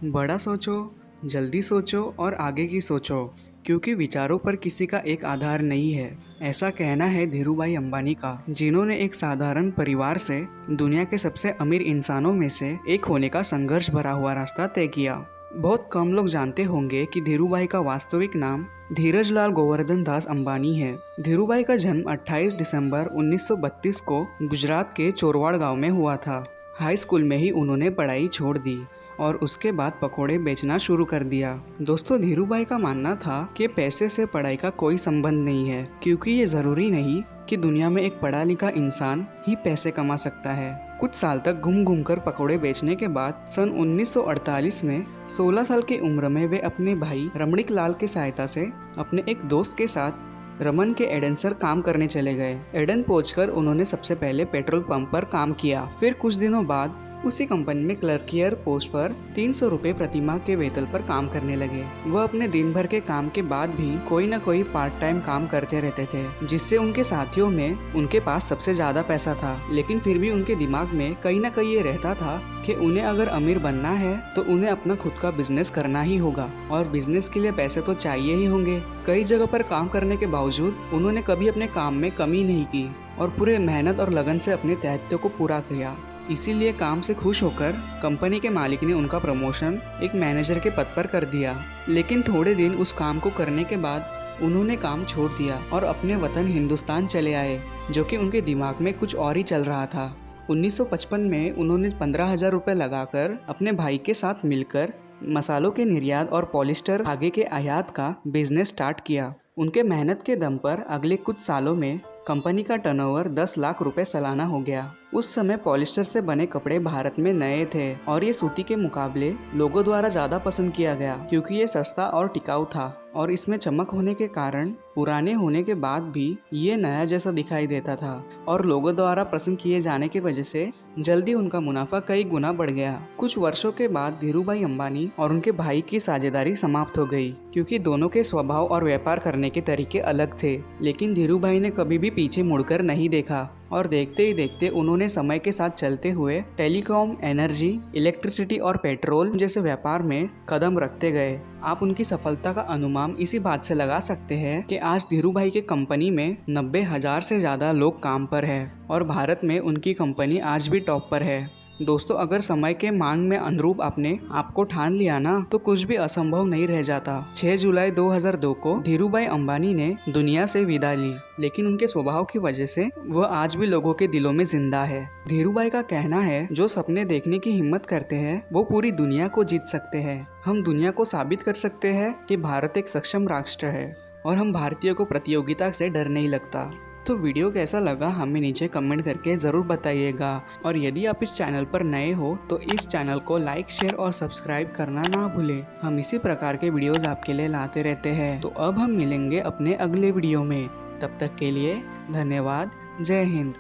बड़ा सोचो, जल्दी सोचो और आगे की सोचो, क्योंकि विचारों पर किसी का एक आधार नहीं है। ऐसा कहना है धीरूभाई अंबानी का, जिन्होंने एक साधारण परिवार से दुनिया के सबसे अमीर इंसानों में से एक होने का संघर्ष भरा हुआ रास्ता तय किया। बहुत कम लोग जानते होंगे कि धीरूभाई का वास्तविक नाम धीरजलाल गोवर्धन दास अंबानी है। धीरूभाई का जन्म 28 दिसंबर 1932 को गुजरात के चोरवाड़ गांव में हुआ था। हाई स्कूल में ही उन्होंने पढ़ाई छोड़ दी और उसके बाद पकोड़े बेचना शुरू कर दिया। दोस्तों, धीरूभाई का मानना था कि पैसे से पढ़ाई का कोई संबंध नहीं है, क्योंकि ये जरूरी नहीं कि दुनिया में एक पढ़ा लिखा इंसान ही पैसे कमा सकता है। कुछ साल तक घूम घूम कर पकोड़े बेचने के बाद सन 1948 में 16 साल की उम्र में वे अपने भाई रमणीक लाल की सहायता से अपने एक दोस्त के साथ रमन के एडेंसर काम करने चले गए। एडन पहुंचकर उन्होंने सबसे पहले पेट्रोल पंप पर काम किया। फिर कुछ दिनों बाद उसी कंपनी में क्लर्कियर पोस्ट पर 300 रुपए प्रति माह के वेतन पर काम करने लगे। वह अपने दिन भर के काम के बाद भी कोई न कोई पार्ट टाइम काम करते रहते थे, जिससे उनके साथियों में उनके पास सबसे ज्यादा पैसा था। लेकिन फिर भी उनके दिमाग में कहीं न कहीं ये रहता था कि उन्हें अगर अमीर बनना है तो उन्हें अपना खुद का बिजनेस करना ही होगा, और बिजनेस के लिए पैसे तो चाहिए ही होंगे। कई जगह पर काम करने के बावजूद उन्होंने कभी अपने काम में कमी नहीं की और पूरे मेहनत और लगन से अपने दायित्व को पूरा किया। इसीलिए काम से खुश होकर कंपनी के मालिक ने उनका प्रमोशन एक मैनेजर के पद पर कर दिया। लेकिन थोड़े दिन उस काम को करने के बाद उन्होंने काम छोड़ दिया और अपने वतन हिंदुस्तान चले आए, जो कि उनके दिमाग में कुछ और ही चल रहा था। 1955 में उन्होंने 15,000 रुपये लगाकर अपने भाई के साथ मिलकर मसालों के निर्यात और पॉलिस्टर धागे के आयात का बिजनेस स्टार्ट किया। उनके मेहनत के दम पर अगले कुछ सालों में कंपनी का टर्नओवर 10 लाख रुपए सालाना हो गया। उस समय पॉलिस्टर से बने कपड़े भारत में नए थे और ये सूती के मुकाबले लोगों द्वारा ज्यादा पसंद किया गया, क्योंकि ये सस्ता और टिकाऊ था और इसमें चमक होने के कारण पुराने होने के बाद भी ये नया जैसा दिखाई देता था। और लोगों द्वारा पसंद किए जाने की वजह से जल्दी उनका मुनाफा कई गुना बढ़ गया। कुछ वर्षों के बाद धीरूभाई अंबानी और उनके भाई की साझेदारी समाप्त हो गई, क्योंकि दोनों के स्वभाव और व्यापार करने के तरीके अलग थे। लेकिन धीरूभाई ने कभी भी पीछे मुड़कर नहीं देखा और देखते ही देखते उन्होंने समय के साथ चलते हुए टेलीकॉम, एनर्जी, इलेक्ट्रिसिटी और पेट्रोल जैसे व्यापार में कदम रखते गए। आप उनकी सफलता का अनुमान इसी बात से लगा सकते हैं कि आज धीरूभाई के कंपनी में 90,000 से ज्यादा लोग काम पर हैं और भारत में उनकी कंपनी आज भी टॉप पर है। दोस्तों, अगर समय के मांग में अनुरूप आपने आपको ठान लिया ना, तो कुछ भी असंभव नहीं रह जाता। 6 जुलाई 2002 को धीरूभाई अंबानी ने दुनिया से विदा ली, लेकिन उनके स्वभाव की वजह से वह आज भी लोगों के दिलों में जिंदा है। धीरूभाई का कहना है, जो सपने देखने की हिम्मत करते हैं वो पूरी दुनिया को जीत सकते हैं। हम दुनिया को साबित कर सकते हैं कि भारत एक सक्षम राष्ट्र है और हम भारतीयों को प्रतियोगिता से डर नहीं लगता। तो वीडियो कैसा लगा हमें नीचे कमेंट करके ज़रूर बताइएगा, और यदि आप इस चैनल पर नए हो तो इस चैनल को लाइक, शेयर और सब्सक्राइब करना ना भूलें। हम इसी प्रकार के वीडियोस आपके लिए लाते रहते हैं। तो अब हम मिलेंगे अपने अगले वीडियो में। तब तक के लिए धन्यवाद। जय हिंद।